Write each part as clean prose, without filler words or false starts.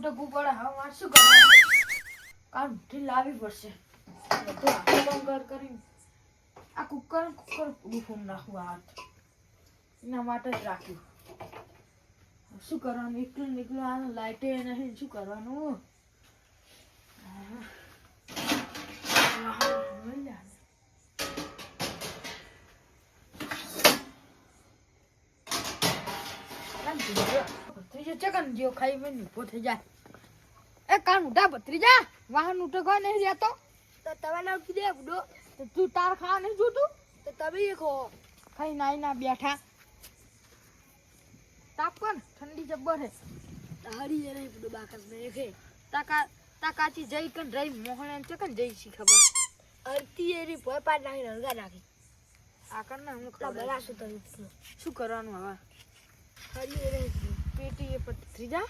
ટકવું પડે. હવે મારે શું કરવાનું? કાલ ઉઠી લાવવી પડશે. બધું આખું બંધ કરીને આ કુકર ફોન નાખવું હાથ એના માટે જ રાખ્યું. શું કરવાનું? એકલું નીકળું આનું લાઇટે નહીં. શું કરવાનું? ચકન જેવો ખાઈ મને ઉભો થઈ જાય. એ કાન ઉઠા ભત્રીજા, વાહન ઉઠો કોઈ નહીં રહેતો તો તમે નામ કીધે બુડો તો તું તાર ખાવા નહીં જોતું? તો તમે એ ખો ખાઈ નાઈ ના બેઠા. તાપ કોણ ઠંડી જબ્બર હે. હારી જરે બુડો બાકસ ને ખે તાકાચી જઈ કન રહી મોહન ચકન જઈ સી ખબર. અરતી એરી પોય પાડ નાખી રંગા નાખી આ કર ને હું તો બરાશું તો શું કરવાનું હવે? હારી જરે પેટી એ ભત્રીજા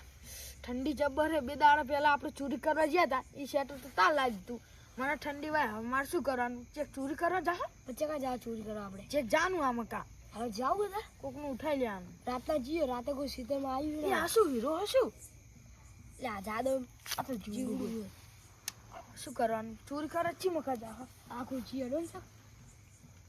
ઠંડી જબ્બર હે. 2 દાડા પહેલા આપણે ચોરી કરવા ગયા હતા. એ શેટર તો તાર લાગી તું. મને ઠંડી વાય. હવે મારે શું કરવાનું? ચેક ચોરી કરવા જા. પછી કા જા ચોરી કરવા આપણે ચેક જાનું આમાં કા હવે જાવ બધા કોકનું ઉઠાઈ લેવાનું. રાતના જીઓ રાતે કોઈ સીધમાં આવ્યું એ ને આ શું હીરો હશું? લે આ જાદવ આ તો જીવડું. જીવડું શું કરવાનું? ચોરી કરવા ચી મકા જા. આખો જીઓ ડોલ છે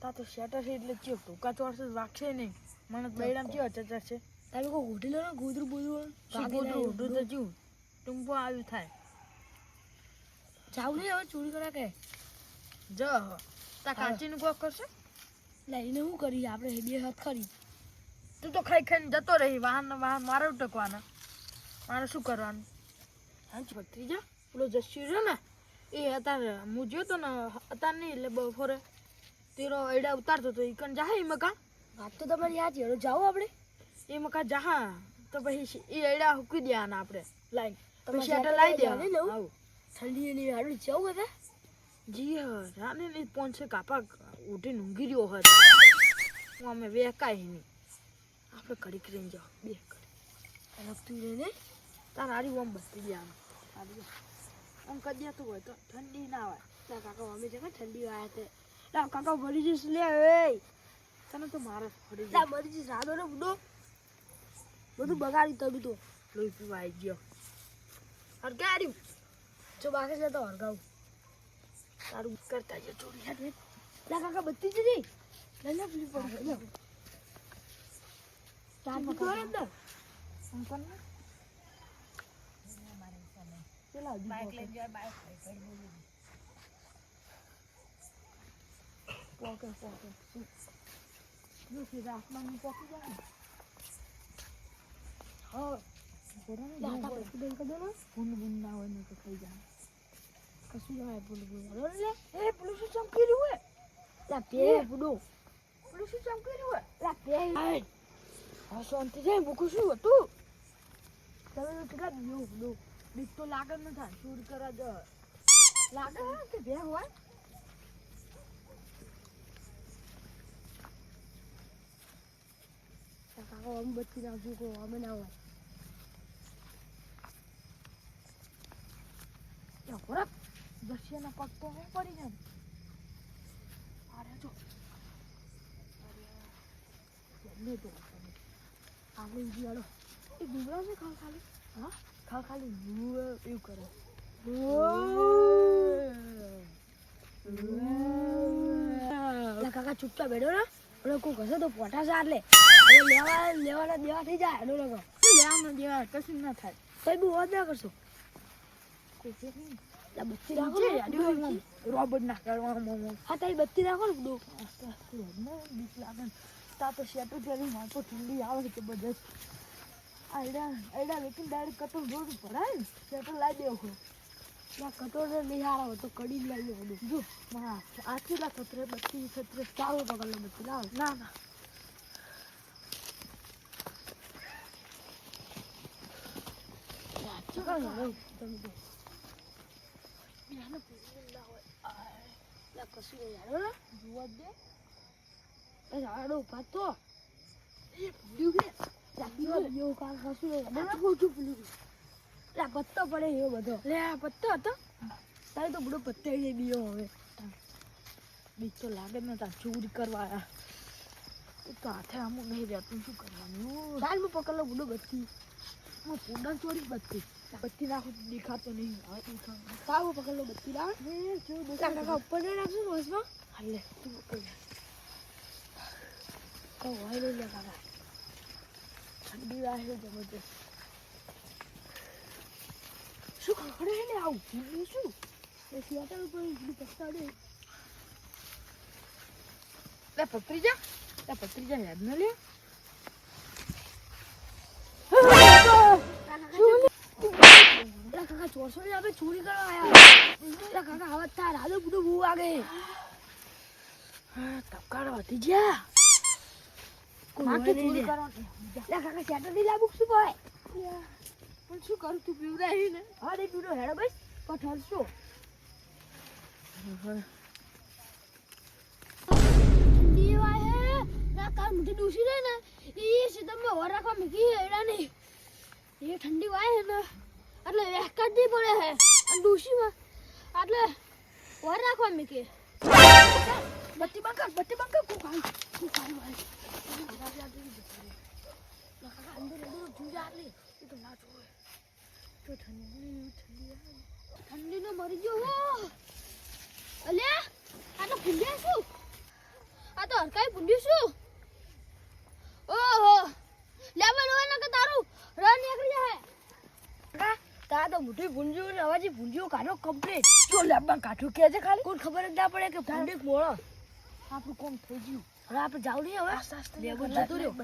તા તો શેટર છે એટલે ચેક ટોકા ચોરસે વાગશે નહીં. મને બૈડામ કેવા ચચર છે. તમે કોઈ હોટેલ ને ગોદરું બોદરું શું ગોડું ઉડું તો જીવ ટૂંપો આવ્યું થાય. જાવ નહીં હવે ચોરી કરવા કે જ તા કાચીનું કોક કરશે. લઈને શું કરી આપણે હેડી હાથ ખરી તું તો ખાઈ ખાઈને જતો રહી. વાહન મારે ઉટકવાના. મારે શું કરવાનું? હા ભત્રીજા પેલો જસ્યુ રહ્યો ને એ અત્યારે હું જોયો તો ને અત્યારે નહીં એટલે બપોરે તેરો એડા ઉતારતો તો એ કણ જાહે એ મકા. વાત તો તમારી યાદ છે જાઓ આપણે એ મકા જાહા તો પછી એ એડા હૂકી દેવાના આપણે લાઈન તમારે પછી આટા લાવી જાને દેવાના. લઉં? આવું ઠંડી એની હાડું જાવ બધા જી હા રાને ને પોંચે કાપા ઉઠીને ઊંઘી રહ્યો હતો. હું અમે વેકાય નહીં. આપણે કડી કરીને જાઓ 2 કડી રખતું રહીને તાર હારી ઓમ બસતી ગયા આમ કરી દેતું હોય તો ઠંડી ના હોય. ના કાકા અમે છે ઠંડી વાયા તે ના કાકા મરી જઈશ લે હવે તને તો મારે ફરી ના મરી જઈશ રાધો ને બુડો બધું બગાડી તમે તો લોહી પીવા આવી ગયો. હરગાડ્યું જો બાકી છે તો હરગાવું તારું કરતા જો ચોરી હાથ ના કાકા બત્તી જ નહીં લઈને પીલી પડી લે ચાર પકડો અંદર અંકલ ને પેલા બાઈક લઈ જાય બાઈક પોકે જો સીધા આસમાન પોકી જાય ને હા દાતા પછી બેન કદો ને બુન ના હોય ને તો થઈ જાય. કશું ના બોલ લે એ પેલું શું ચમકી રહ્યું હોય? લા પે બુડો પેલું શું ચમકી રહ્યું હોય? લા પે હા શાંતિ જાય. મૂકું શું હતું? તમે કેટલા બીઓ બુડો બીક તો લાગે ન થાય. ચોરી કરવા જ લાગે કે બે હોય. કાકા અમે બત્તી નાખશું કો અમે ના હોય ખોરાક દસ્યાના પગ તો હું પડી જાય. અરે જો તો આપણે જીવાડો એ ડુબરા છે ખાલી. હા ખાલી એવું કરે. કાકા ચૂપચાપ બેઠો ને ઓલો કોઈ ઘસે તો પોટા સાર લે લેવાના દેવા થઈ જાય એનો લગો લેવાનું દેવા કશું ના થાય. કઈ બી વાત ના કરશો બત્તી રાખો રોબોટ ના કરવા. હા તારી બત્તી રાખો ને બધું બીક લાગે તા તો શેટર પહેરી મારે તો ઠંડી આવે છે બધે. આઈડા લેકિન ડાયરેક્ટ કટોર જોડું ભરાય ને શેટર લાવી દેવું. કટોર નહીં હારા તો કડી લાવી બધું જો હા આથી લા ખતરે બત્તી ખતરે ચાલો પકડ લો બત્તી લાવો ના ના કશું નહીં યાર જોવા દે ઝાડો પાતો એ ભૂલ્યું કે પત્તો પડે એવો બધો લે આ પત્તો હતો. તારે તો બધો પત્તો બીયો હવે બીક તો લાગે ને તાર ચોરી કરવા આયા. તો હાથે આમ નહીં રહેતું. શું કરવાનું? ચાલ હું પકડ લો બધો બત્તી પોડા ચોરી બત્તી બત્તી નાખું તો દેખાતો નહીં. હવે દેખાતો. સાવ પકડ લો બત્તી લાવ. કાકા ઉપર નહીં નાખશું રોજમાં. હાલે તું પકડ. તો હોય નહીં લે કાકા. ઠંડી વાગે જબરજસ્ત. શું ખખડે છે ને આવું? ઊંધું શું? એ સ્વેટર ઉપર ઊંધું પકડાડે. લે ભત્રીજા યાદ ન લે. કાકા ચોરસો ને આપણે ચોરી કરવા આવ્યા. કાકા આવાજ થાય રાધો બધું બહુ વાગે. તપકાડ વધી ગયા. માથે ચોરી કરવાનું. કાકા સ્વેટર નહીં લાવું શું ભાઈ? પણ શું કરું તું પીવડાવી ને? હા નહીં પીડો હેડો બસ પણ ઠરશો. ઠંડી વાય ના કાલ મુઠી ડૂસી રહે ને એ સીધા વર રાખવા મૂકી એડા નહીં. એ ઠંડી વાય ને એટલે વેહકાત નહીં પડે હે અને ડૂસીમાં એટલે વર રાખવા મૂકી. બત્તી બંકા કુ ખાઈ વાય. અંદર જુજા આટલી એ તો ના જોવે. તો ઠંડી નો મરી ગયો હો. અલ્યા આ તો ભૂંડ્યા શું? આ તો હરકાઈ ભૂંડ્યું શું? ઓહો લેવલ હોય ને કે તારું રન નીકળી જાય. તા તો મોટી ભૂંડ્યું ને હવાજી ભૂંડ્યું કાઢો કમ્પ્લીટ. જો લેબમાં કાઠું કે છે ખાલી. કોઈ ખબર જ ના પડે કે ભૂંડી મોળો. આપણું કોમ થઈ ગયું. હવે આપણે જાવ નહીં હવે. લેવલ જતો રહ્યો.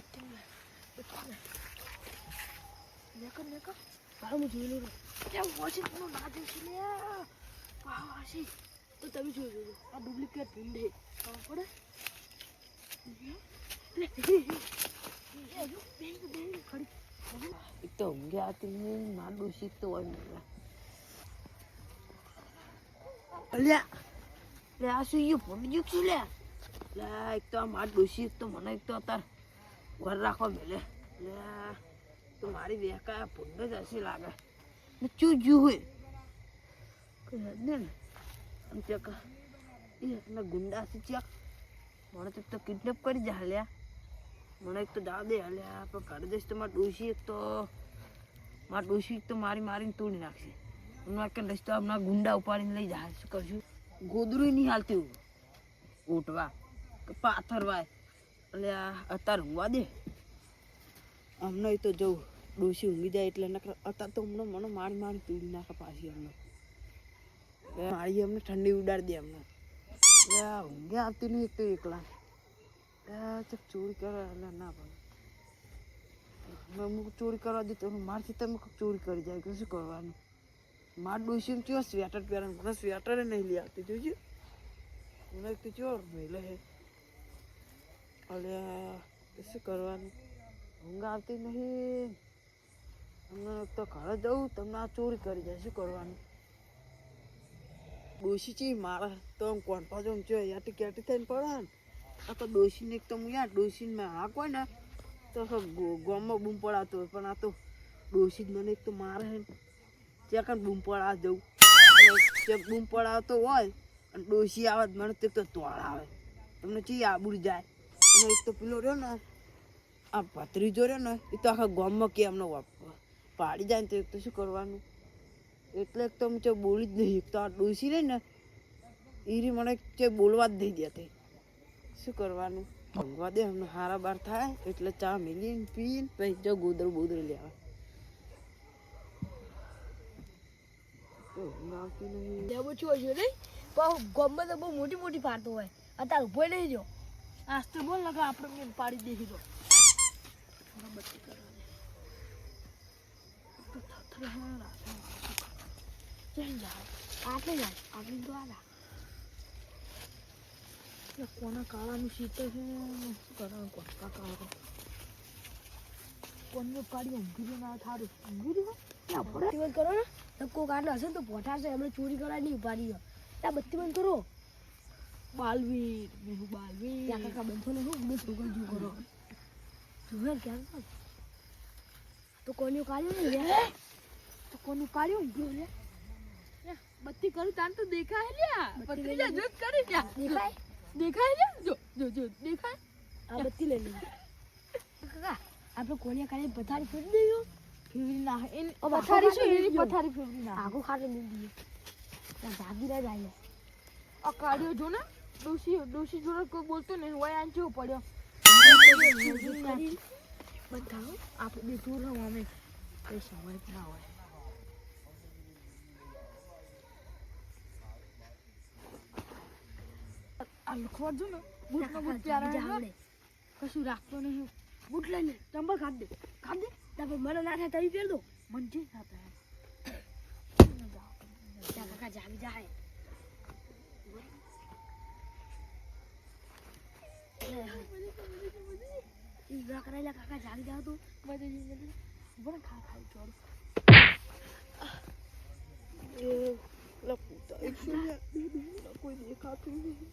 નેકર ભાઈ હું જોઈ લઉં. કેમ વોશિંગ નો ના જોશે લે. વાસી તો તમે જોઈ લેજો. આ ડુપ્લિકેટ ભીંડે ખબર પડે? એક તો ઊંઘે આતી નહીં માંડું શીખતો હોય ને. અલ્યા લે આ શું યું ભૂંડ્યું છું લે. એક તો આ માંડું શીખતો મને એક તો અત્યારે ઘર રાખવા મેલે. તો મારી બેકા ભૂંડ જ હસી લાગે ને ચૂજ્યું હોય ને આમ ચક એ ગુંડા છે ચક મને તો કિડનેપ કરી જા હલ્યા. મને એક તો જા દે હલ્યા પણ ઘરે જઈશ તો મારા ડોશી તો મારીને તોડી નાખશે. હમણાં કે લઈશ તો હમણાં ગુંડા ઉપાડીને લઈ જાય. શું કરશું? ગોદરું નહીં હાલતી ઉઠવા કે પાથરવાય એટલે અત્યારે ઊંઘવા દે. હમણાં તો જવું ડોશી ઊંઘી જાય એટલે અત્યારે તો હમણાં મને મારી તોડી નાખે પાછી. હમણાં મારી અમને ઠંડી ઉડાડી દે. હમણાં એટલે ઊંઘે આવતી નહીં એક તો એકલા. ચોરી કરવા એટલે ના પડે. અમુક ચોરી કરવા દે તો મારથી તમે ચોરી કરી જાય કે શું કરવાનું? માર ડોશી ચો સ્વેટર પહેરવાનું મને સ્વેટર નહીં લઈ આવતી જોઈજે. મને એક તો ચોર મેલે હે એટલે શું કરવાનું? ઊંઘ આવતી નહીં. હમણાં તો ઘરે જવું તમને આ ચોરી કરી જાય. શું કરવાનું? ડોશી ચી મારે તો આમ કોણ પાછો આમ ચો યાટી કેટી થઈને પડે ને. આ તો ડોશીને એક તો હું યાર ડોશીને હાક હોય ને તો ગામમાં બૂમ પડાવતો હોય પણ આ તો ડોશી જ મને એક તો મારે હે ત્યાં કાંઈ બૂમ પડાવવા જવું. ત્યાં બૂમ પડાવતો હોય અને ડોશી આવે મને તો તોળ આવે. તમને ચી આબુડ જાય. અને એક તો પેલો રહ્યો ને આ ભત્રીજો રહ્યો ને એ તો આખા ગામમાં કે એમનો પાડી જાય ને તો એક તો શું કરવાનું? એટલે એક તો હું બોલી જ નહીં. એક તો આ ડોશી રહી ને એ મને બોલવા જ નહીં દેતી. શું કરવાનું? ઊંઘવા દે. હમણાં હારા બાર થાય એટલે ચા મેલીને પીને પછી જો ગોદરું લેવા. ઊંઘ આવતી નહીં. લેવું છું હજુ નહીં પણ ગમે તો બહુ મોટી પાડતો હોય. અત્યારે ઉભો નહીં જો. આજ તો બોલ લગા આપણે પાડી દેખી દો. આટલે જાય આપણે તો આલા કોના કાળાનું શીતળ છે શું કરવાનું? કોના કાળા કોનું પાડી ઊંઘી ના થારું ઊંઘી બત્તી બંધ કરો ને તો કોક આટલો હશે ને તો પોઠાશે. એમને ચોરી કરવા નહીં ઉપાડી ગયો. ત્યાં બત્તી બંધ કરો. બાલવીર મેહુ બાલવીર ત્યાં કાકા બંધો ને શું બધું છોકરા જુ કરો જુએ ક્યાં તો કોનું કાઢ્યું ને લે. તો કોનું કાઢ્યું ઊંઘ્યો લે. બત્તી કરું તાર તો દેખાય લ્યા. બત્તી લે જો કરી લ્યા. દેખાય લ્યા. જો દેખાય. આ બત્તી લઈ લે કાકા. આપણે કોણિયા કાઢી પથારી ફેરી દઈએ. ફેવરી ના એન ઓ પથારી બાપા છે એની ખાલી પથારી ફેવરી ના આગો ખાટે લીધી ત્યાં જાગી રહ્યા જાય આ કાઢ્યો જો ને ડોશી જોડે કોઈ બોલતો નહીં હોય આન જેવો પડ્યો બતાવો આપણે બે દૂર રહો અમે કઈ સમજ ના હોય આ લખવા જો ને બૂટ નો બૂટ પ્યારા હે કશું રાખતો નહીં બૂટ લઈને ચંબલ ખાધ દે તાପରେ મને ના થાય તઈ પહેર દો મન જે થતા હે ત્યાં કાકા જાગી જાય ઈગા કરાયેલા કાકા જાગી જાવ તો બરાબર ખા ચોર એ લપુતા એકચ્યુઅલી કોઈ દેખાતું નહીં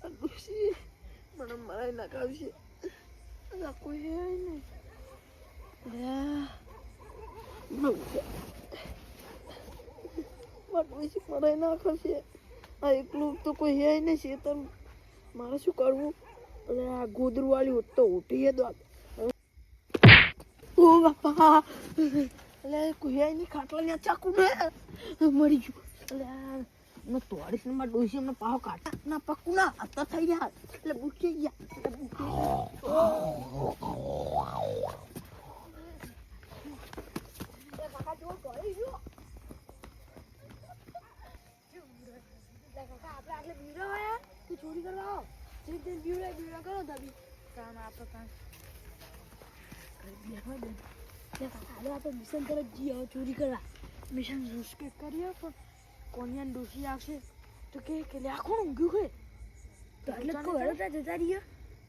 આ ડોશી મને મારી નાખાવશે આ કોઈ હે નહીં ડોશી મારી નાખશે આ એકલું તો કોઈ હે નહીં શેતન મારે શું કરવું અને આ ગોદરું વાળી તો ઉઠી દો ઓ બાપા એટલે કોઈ હે નહીં ખાટલા ને ચાકુ ને મરી ગયું એટલે મેં તોડીશ ને મારા ડોશી અમને પાહો કાઢા ના પક્કું ના હતા થઈ ગયા એટલે બુકી ગયા કાકા જો કરી ગયો કાકા આપણે આટલે બીવડા વાયા તું ચોરી કરવા આવ જે તે બીવડા કરો દાબી કામ આપણે કામ બેઠવા દે કાકા હાલો આપણે મિશન તરફ જઈએ ચોરી કરવા મિશન રૂસકે કરીએ પણ કોનિયાન ડોશી આવશે તો કે લે આખું ઊંઘ્યું છે તો એટલે કોઈ હરતા જતા રહીએ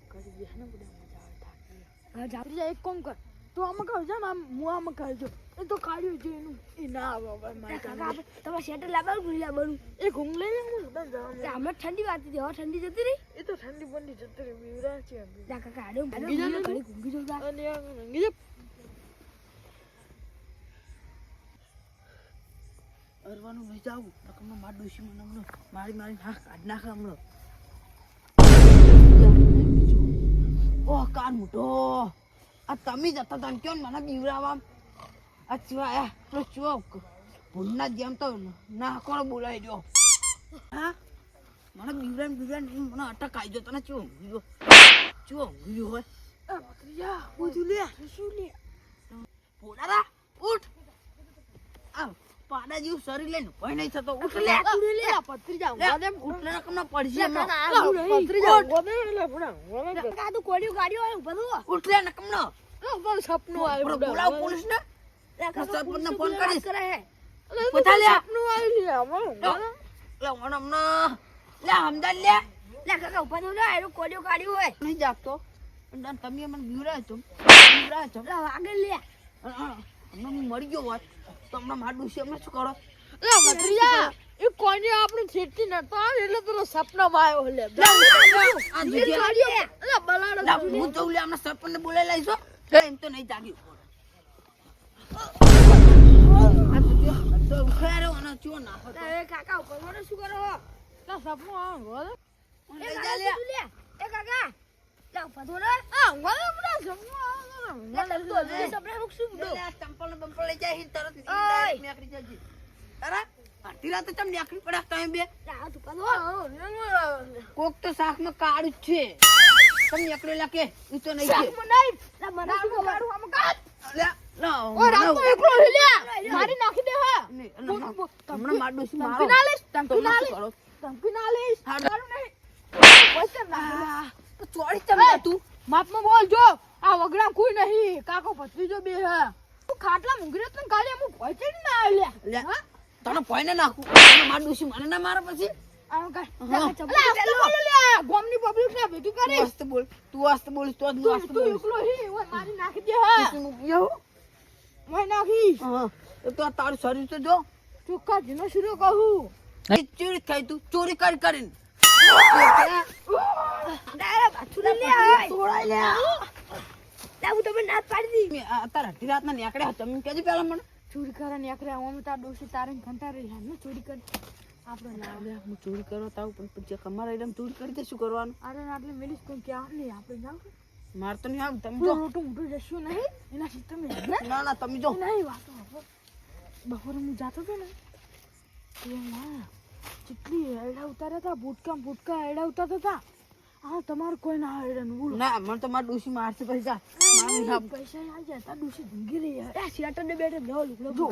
કરી દે ને બધા મજા આવે થાકી હા જા જા એક કોમ કર તો આમાં કર જા આમ હું આમાં કરજો એ તો કાઢ્યું છે એનું એ ના આવે હવે મારે કાકા આપણે તમારે શેટર લાવવાનું ભૂલી લાવવાનું એ ઘૂંગ લઈ લે હું બંધ જવાનું હમણાં ઠંડી વાતી હતી હવે ઠંડી જતી રહી એ તો ઠંડી બંડી જતી રહી બીવરા છે જા કાકા હાડો ઊંઘી જા ને તું. ઊંઘી જાઉં જા અને ઊંઘી જા અરવાનું નહીં જાવું નકર મારા ડોશી મને હમણાં મારી હા કાઢ નાખે હમણાં ઓહ કાન મોટો આ તમે જ હતા તમે કેમ મને બીવરાવા આ ચિવા તો ચો ભૂલના જેમ તો ના કોણ બોલાવી દો હા મને બીવરા મને અટક આવી ગયો તને ચો ગયો હોય આ ભત્રીજા બધું લે શું લે પોડારા ઉઠ આવ પાડા જેવું શરીર લઈને ભય નહીં થતો ઉઠ લે ભત્રીજા ઉઠ લે કમ પડશે ભત્રીજા લે બુડા કાકા તું કોડિયું ગાડીઓ આવે ઉભા થો ઉઠ લે નકમ નો બસ સપનું આવ્યું બોલાવ પોલીસ ને સરપંચ ને ફોન કરીશ કરે હે પતા લે સપનું આવ્યું છે લે મને લે હમદન લે લે કાકા ઉભા થો લે એનો કોડિયું ગાડીઓ હોય નહીં જાગતો અને તમે મને બીવરાય છો લે આગળ લે હમણાં મરી ગયો હોત તો હમણાં મારું ડૂસી હમણાં શું કરો ભત્રીજા એ કોને આપણે છેટી નતો આવે એટલે પેલો સપનામાં આવ્યો લે આ જોજે લે બલાડો લા હું તો લે હમણાં સરપંચ ને બોલાઈ લઈશો એમ તો નહીં જાગ્યું આ જોજે તો ઉખાડો અને ચો નાખો તો એ કાકા ઉભા થો શું કરો લે સપનું આવે બોલ એ કાકા લે એ કાકા લે ઉભા થો લે આ બોલ બુડા સપનું આવે લે તો સપના રૂક શું લે આ ચંપલ ને બંપલ લઈ જાય હિન તરત ઓય. નીકળી જજી અરે આટી રાતે ચમ નીકળી પડ્યા તમે બે લે આ તું પાછો કોક તો શાક માં કાળું જ છે તમે નીકળેલા કે ઈ તો નહીં છે લે મને શું ખબર લે ના ઓ રાતો એકલો હિલ્યા મારી નાખી દે હા હમણાં માર ડોસી મારો ટંકી ના લઈશ ટંકી ના શું લઈશ કરો ટંકી ના લઈશ હાડો. મારું નહીં પૈસા ના તો ચોરી તમે તું માપમાં બોલ જો આ વગડા કોઈ નહીં કાકો ભત્રીજો બે હે તું ખાટલા મુંગરે તને કાલે હું પહોંચી ના લે આલ્યા તને ભય ને નાખું માર ડોસી મને ના મારે પછી આમ કર હા. ગોમની પબ્લિક ને ભેગી તું કરી હસ્ત બોલ તું હસ્ત બોલીશ તો જ હું હસ્ત તું બોલીશ એકલો હી ઓય મારી નાખી દે હા તું મૂકી મેં નાખી હા તો આ તારું શરીર તો જો ચોખ્ખા જીનો શરૂ કહું ચોરી ખાઈ તું ચોરી કરી કરીને ડાયરેક્ટ પાછું લે લે તોડાઈ લે લે હું તમને નાત પાડી દી તારા અઢી રાતના નીકળ્યા તમે કેજી પેલા મને ચોરી કરવા નીકળ્યા ઓમ તાર ડોસી તારે ઘંટારે ને ચોરી કરી આપણે ના લે હું ચોરી કરવા તાવ પણ પછી કમાર આઈડમ ચોરી કરી દે શું કરવાનું અરે આટલે મેલીસ કોઈ કે આમ નહીં આપણે જાવ માર તો નહીં આવું તમે જો જો મોટું મોટું જશું નહીં એના સિસ્ટમ ના ના તમે જો નહીં વાતો બપોરે હું જાતો હતો ને તો ના જેટલી એડા ઉતાર્યા હતા ભૂટકા એડા ઉતારતા હતા હા તમારું કોઈ ના એડાનું બોલો ના મને તો માર ડોશી મારશે પછી જા મામી હા પૈસા આવી જાય તા ડૂસી ધૂંગી રહી આ શેટર ને બેઠે લો લુકડો જો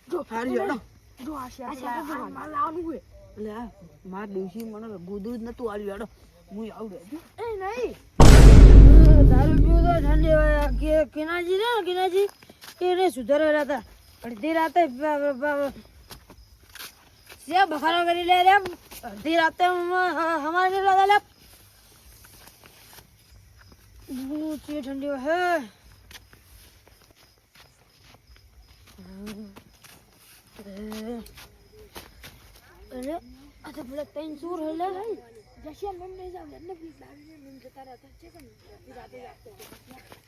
જો હારી હેડો જો આ શેટર માર લાવવાનું હોય એટલે આ માર ડોશી મને ગોદડું જ નતું આવ્યું હેડો હું આવું રે એ નહીં દારૂ પીવું તો ઠંડી હોય કે કિનાજી ને કિનાજી એને સુધારેલા હતા અડધી રાતે સે બખારો કરી લે રે અડધી રાતે હમારે લગા લે ઊંચી ઠંડી હોય હે અરે આ તો પેલા ત્રણ ચોર હેલા ભાઈ જશિયા મેમ નહીં જાવ એટલે પ્લીઝ લાવીને મેમ જતા રહેતા છે કે નહીં રાતે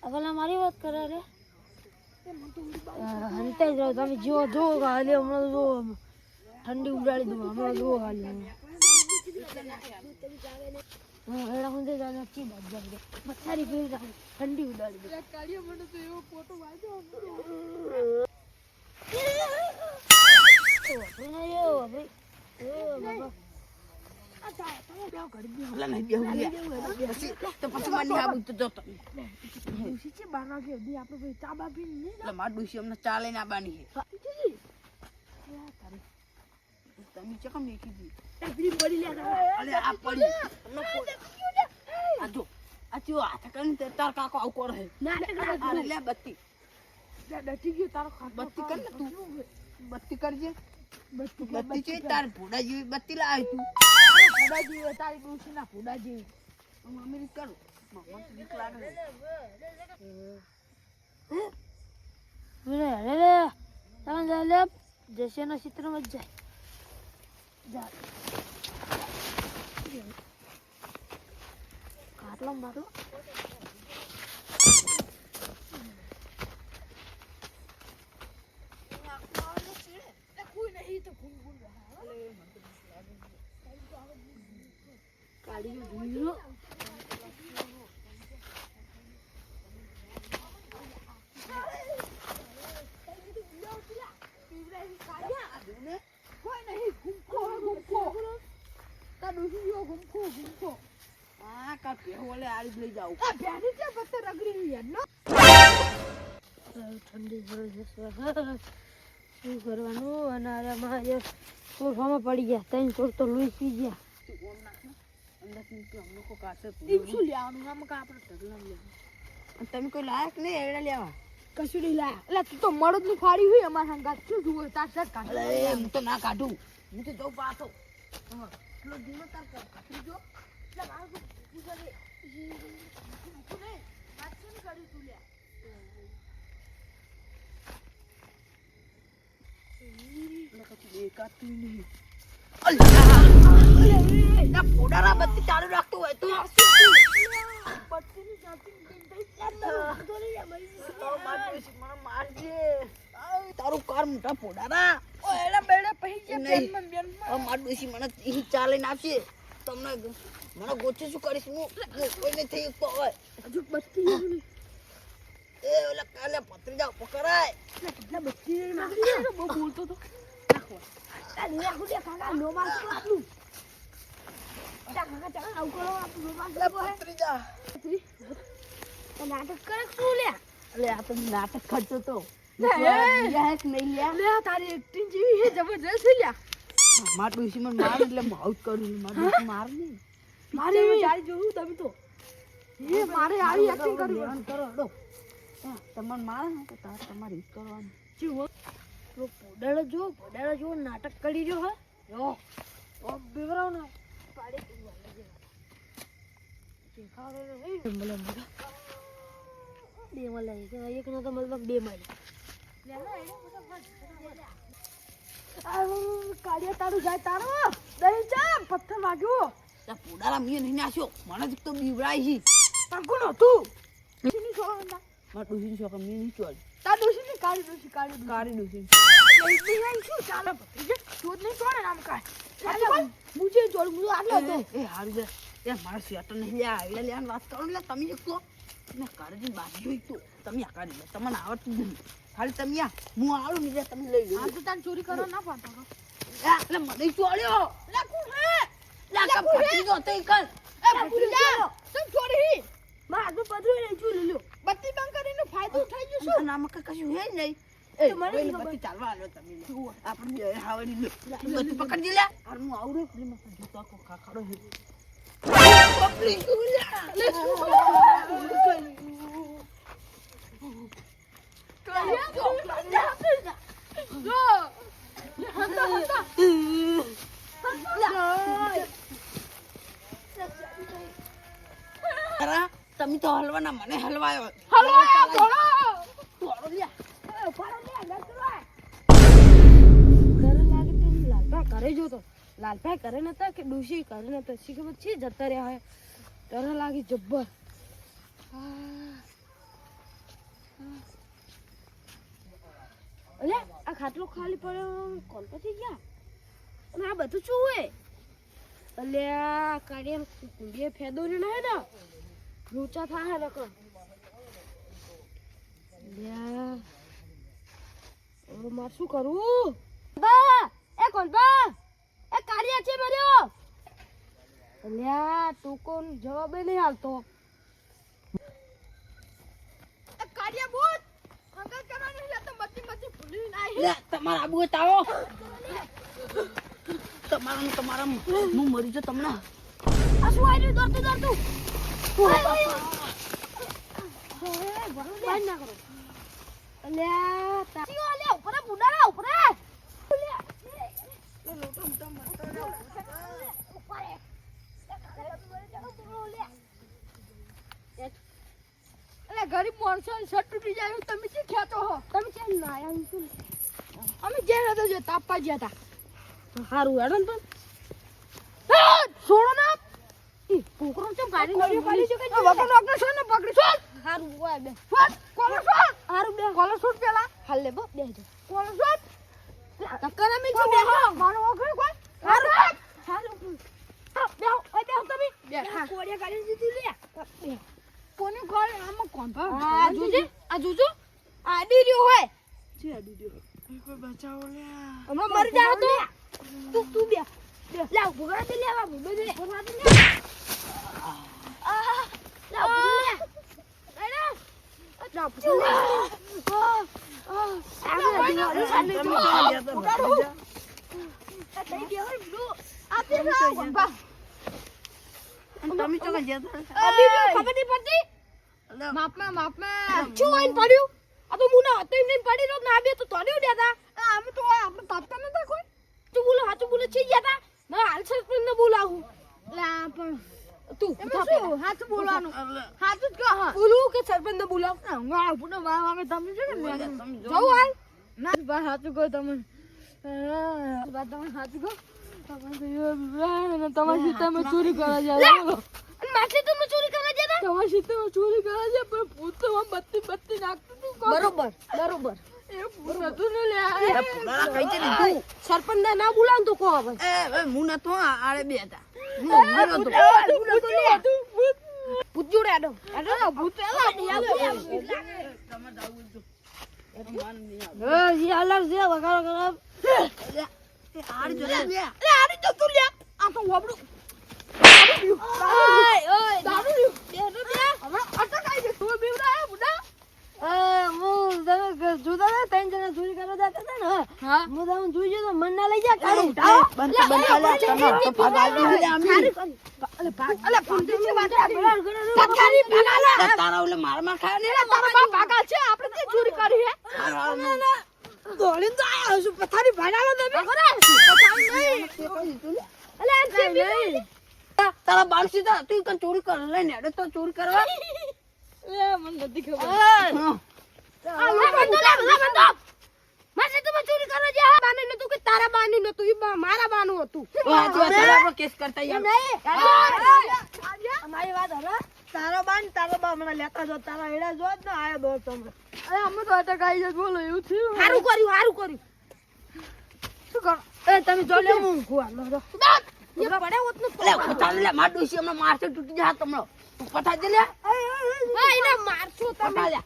અગલા મારી વાત કરે રે એ મને તો હંતાઈ જાવ તમે જો જો હાલે હમણાં જો ઠંડી ઉડાડી દઉં હમણાં જો હાલે એડા હું દે જાને ચી બાદ જાને મથારી પી જાને ઠંડી ઉડાડી દઉં કાઢ્યો મને તો એવો ફોટો વાંચ્યો એટલે નહીં બેહું પછી તો પછી મને નહીં આવું તો જો તમે ડૂસી છે બાના કે દી આપણે ભાઈ ચા બા પીને નહીં એટલે માર ડોશી અમને ચાલે ના બાની તમે ચકમ નહીં કીધી એપડી પડી લે અલે આ પડી આ જો આ ચો હાથ કરીને તે તાર કાકો આવ કરે ના અરે લે બત્તી ડટી ગયો તારો ખાતો બત્તી કર ને તું બત્તી કરજે બત્તી બત્તી છે તાર ભોડા જેવી બત્તી લાવી તું ફૂડા જેવી તારી ડૂસી ના ફૂડા જેવી હું અમીરી કરું મને તો બીક લાગે રે તમે જા લે જશેના ચિત્રમાં જ જાય જા કાટલો મારો કોઈ નહીં તો ગુન ગુન કાઢી ભૂલો કોઈ નહીં ગુમખો તા ડૂસી ગયો ગુમખો આ કા પેહોલે આડી જ લઈ જાવ આ બેની છે પત્તે રગડી યાર નો ઠંડી જબરજસ્ત શું કરવાનું અને અરે મારે સોફામાં પડી ગયા ત્રણ ચોર તો લૂઈ પી ગયા તું ઓમ નાખ ને અંદર થી અમને કો કાસે એમ શું લેવાનું આમ કા આપણે ઢગલા લેવાનું તમે કોઈ લાયક નહીં એડા લેવા કશું નહીં લાયા એટલે તું તો મળદ નું ફાડી હોય અમાર સંગાત શું જુઓ તાર સર કાઢ અલે હું તો ના કાઢું હું તો જઉં પાછો એટલો ધીમો તાર કાઢી જો એટલે મારું તો પૂછા દે તું નહીં વાત શું કરી તું લે દેખાતું નહીં અલ્લાહ ના પોડારા બત્તી ચાલુ રાખતો હોય તો પત્તીની સાથે મને મારજે તારું કાર મોટા પોડારા ઓ એલા બેડે પહી ગયા નહીં. બેન બેન માર ડોશી મને ઈ ચાલે નાખશે તમને મને ગોચે શું કરીશ હું કોઈને થઈ તો હોય હજુ બત્તી નહીં એ ઓલા કાલે પતરી જાવ પકડાય કેટલા બત્તી મારી બહુ બોલતો તો આ લે આખું દે કાકા નો માર તો આટલું કાકા ચાલ આવ કરો આપણું નો માર લાગો હે પતરી જા તો નાટક કરે શું લે અલે આ તો નાટક કરતો તો લે. યાક નહીં લ્યા લે તારી એક્ટિંગ જેવી હે જબરજસ્ત છે લ્યા માર ડોશી મને માર એટલે હું આઉટ કરું માર ડોશી માર નહીં મારે ચાલી જોયું તમે તો એ મારે આવી એક્ટિંગ કરવી લેવાનું કરો હડો તમને મારે ને તો તાર તમારે ઈ કરવાનું પડે તો પોડાળો જો નાટક કરી રહ્યો હે જો ઓ બેવરાવ ના પાડે બોલે બે મલાઈ કે એક નો તો મતલબ બે મલાઈ કાળિયા તારું જાય તારો દહીં ચા પથ્થર વાગ્યો ત્યાં પોડારા મીએ નહીં નાખ્યો મને જ તો બીવરાય છે પણ કોણ હતું ડોશીની છોકરા માર ડોશીની છોકરા મીએ નહીં ચોલ તાર ડોશીની કાળી ડોશી કારી ડોશી લઈ જાય શું ચાલે ભત્રીજા તું જ નહીં છોડે ને આમ કાઢ મુજે જોડ મુજે આટલો હતો એ હારું છે એ મારા સ્વેટર નહીં લ્યા એટલે લેવાની વાત કરો ને તમે એક તો ડોશીને કાઢી બાજુ જોઈ તો તમે આ કાઢી લો તમને આવડતું જ નહીં ખાલી તમે આ હું આવું ને એટલે તમે લઈ લો આ તો તાન ચોરી કરવા ના પાડતો હતો. એટલે મને ચોળ્યો લાકુ હે લાકા ફાટી જો તે કર એ ભૂલી જા તું ચોરી માં આદુ પદરું લઈ જો લ્યો બત્તી બંધ કરીને ફાયદો થઈ જશે. અને આમાં કઈ કશું હે જ નહીં એ તો મને મને ખબર. બત્તી ચાલવા આલ્યો તમે લે. આપણે બે હાવડી લે બત્તી પકડી લે અને હું આવું રે ફ્રી માં જોતા કો ખાખડો હે પકડી ગુલા અરે તમે તો હલવાના મને હલવાયો થોડો લે ઘરે લાગે તો લાલપા કરે જો તો લાલપા કરે નતા કે ડોશી કરે નતા શી ખબર છે જતા રહ્યા હોય તરે લાગે જબ્બર અલે આ ખાટલો ખાલી પડ્યો કોણ પછી ગયા અને આ બધું શું હોય અલે આ કાઢિયા કુંડીએ ફેદો ને હે ને લોચા થાય રકો લ્યા ઓ માર શું કરું બા એ કોણ બા એ કાઢિયા છે મર્યો અલ્યા તું કોણ જવાબ નહીં હાલતો એ કાઢિયા બોલ અંકલ કરવાનું છે તો મચ્છી ભૂલી નાઈ લે તમારા આબુ તાવો તમારા હું મરી જો તમને આ શું આઈ રહ્યું દોડતું બંધ ના કરો અલ્યા તારી અલ્યા ઉપર બુડારા ઉપર ગરીબ માણસો શર્ટ તૂટી જાય તમે શું ખેતો હો તમે કેમ ના આયા અમે જે હતા જે તાપવા ગયા હતા સારું હેડો ને પણ છોડો ના ઈ પોકરો ચમ કાઢી કાઢી છે કે વગર ડોક્ટર છો ને પકડી છો સારું ઓય બે કોલર શોટ સારું બે કોલર શોટ પેલા હાલ લે બો બેજો કોલર શોટ ટક્કર અમે છો બે મારો ઓખે કોઈ સારું સારું બે ઓય બે તમે બે કોડિયા કાઢી દીધી લે કોને કોલ આમાં કોણ પા આ જોજો આ ડીર્યો હોય છે દીદી કોઈ બચાવો લે હમણાં મરી જાવ તો તું બે લાવ ભગડા દે લેવા ભગડા દે ભગડા દે લાવ ભગડા લે લાવ ભગડા તમે તો ગયા ખબર નહીં પડતી માપમાં શું આઈને પડ્યું આ તો મુના હતો એમને પડી રહ્યો ના બે તો તોડે ઉડ્યા હતા આમ તો આપણે તાપતા નતા કોઈ તું બોલો હાચું બોલે છે ગયા હતા ના હાલ સરપંચ ને બોલાવું લા પણ તું શું હાચું બોલવાનું હાચું જ કહો હા બોલું કે સરપંચ ને બોલાવ ના પુનો મામે તમે છે ને જાવ હાલ ના બા હાચું કહો તમે બા તમે હાચું કહો તમારી સીતામાં ચોરી કરવા જાય માસે તમે ચોરી કરવા જતા તમારી સીતામાં ચોરી કરવા જાય પણ ભૂત તો આમ બત્તી નાખતું હતું બરોબર એ ભૂત હતું ને લે એ પુરાણા કઈ છે લીધું સરપંચ ને ના બોલાવ તો કો હવે એ હું નતો આડે બે હતા ભૂત જોડે આડો ભૂત તમે જાવું જો એ માન નહીં એ જી અલગ જે વગાડો કરો એ આડ જો લે આડી તો તું લે આ તો વબડું ઓય દારૂ બે હમણાં અટકાઈ દે તું બીવડા બુડા હું તમે જોતા ને ત્રણ જણા ચોરી કરવા જતા હતા ને હા હું તમને જોઈ જો તો મન ના લઈ જા કાઢી બંધ તમે તો ભાગાવી લે આમી અલે ફૂંટી છે વાત તકારી ભાગાલા તારા ઓલે માર ખાય ને તારા બાપ ભાગા છે આપણે તે ચોરી કરી હે ના દોડીને તો આયા છું પથારી ભાગાલો તમે પથારી નહીં અલે આ છે નહીં તારા બાલસી તો તું કન ચોરી કર લે ને તો ચોરી કરવા લે મને નથી ખબર આ બંધો માસે તમે ચોરી કરવા જે હા બાને નતું કે તારા બાની નતું ઈ મારા બાનું હતું વાહ તારા પર કેસ કરતા યાર અમારી વાત હવે તારો બા હમણાં લેતા જો તારા એડા જો જ ને આયો દોર તમે અરે અમે તો અટક આવી જ બોલો એવું થયું સારું કર્યું શું કરો એ તમે જો લે હું ખુવા લો એ પડે હોત ને લે ચાલ લે માર દોશી હમણાં મારશે તૂટી જા તમને ઉપર થાજે લે. હા એને મારશું તમે પટા લે.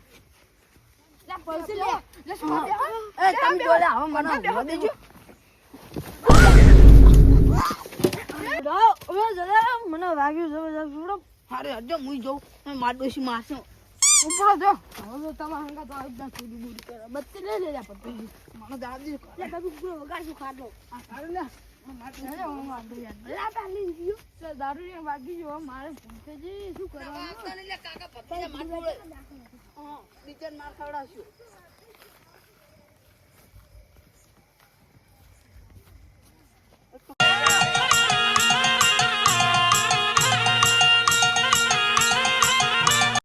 લે પૈસે લે લે શું એ તમે જો લે હવે મને ઊંઘવા દેજો. હવે જરા મને વાગ્યું જબરજસ્ત છોડો. હારે હજો મુઈ જઉં માર ડોશી મારશે. ઉપર જો હવે તમારા હંગા તો આવી જ પૂરી પૂરી કરે બત્તી લે લે પત્તી મને દાદી લે બાબુ પૂરો વગાડશું ખાડો આ સારું લે દારૂ વાગી જો મારે પૂછે છે શું કરવાનું કાકા પત્તા માર જોડે. હા ટીચર માર ખવડાવશું.